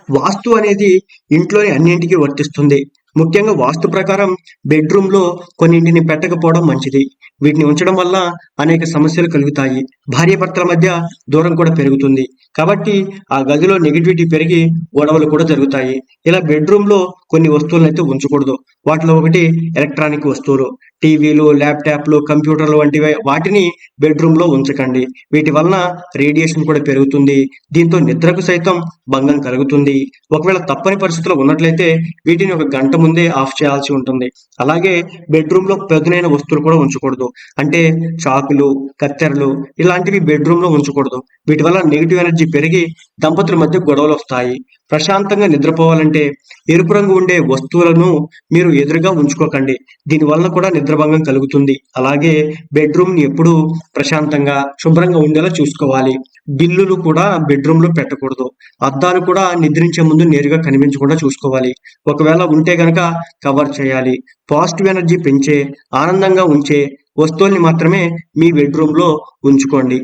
వాస్తు అనేది ఇంట్లోని అన్నింటికి వర్తిస్తుంది. ముఖ్యంగా వాస్తు ప్రకారం బెడ్‌రూమ్‌లో కొన్నింటిని పెట్టకపోవడం మంచిది. వీటిని ఉంచడం వల్ల అనేక సమస్యలు కలుగుతాయి. భార్యాభర్తల మధ్య దూరం కూడా పెరుగుతుంది. కాబట్టి ఆ గదిలో నెగటివిటీ పెరిగి గొడవలు కూడా జరుగుతాయి. ఇలా బెడ్‌రూమ్‌లో కొన్ని వస్తువులనైతే ఉంచకూడదు. వాటిలో ఒకటి ఎలక్ట్రానిక్ వస్తువులు. టీవీలు, ల్యాప్‌టాప్‌లు, కంప్యూటర్లు వంటివి వాటిని బెడ్‌రూమ్‌లో ఉంచకండి. వీటి వలన రేడియేషన్ కూడా పెరుగుతుంది. దీంతో నిద్రకు సైతం భంగం కలుగుతుంది. ఒకవేళ తప్పని పరిస్థితిలో ఉన్నట్లయితే వీటిని ఒక గంట ముందే ఆఫ్ చేయాల్సి ఉంటుంది. అలాగే బెడ్‌రూమ్‌లో పదునైన వస్తువులు కూడా ఉంచకూడదు. అంటే చాకులు, కత్తెరలు ఇలాంటివి బెడ్‌రూమ్‌లో ఉంచకూడదు. వీటి వల్ల నెగెటివ్ ఎనర్జీ పెరిగి దంపతుల మధ్య గొడవలొస్తాయి. ప్రశాంతంగా నిద్రపోవాలంటే ఎరుపు రంగు ఉండే వస్తువులను మీరు ఎదురుగా ఉంచుకోకండి. దీని వలన కూడా నిద్రభంగం కలుగుతుంది. అలాగే బెడ్‌రూమ్‌ని ఎప్పుడూ ప్రశాంతంగా, శుభ్రంగా ఉండేలా చూసుకోవాలి. బిల్లులు కూడా బెడ్‌రూమ్‌లో పెట్టకూడదు. అద్దాలు కూడా నిద్రించే ముందు నేరుగా కనిపించకుండా చూసుకోవాలి. ఒకవేళ ఉంటే గనక కవర్ చేయాలి. పాజిటివ్ ఎనర్జీ పెంచే, ఆనందంగా ఉంచే వస్తువుల్ని మాత్రమే మీ బెడ్‌రూమ్‌లో ఉంచుకోండి.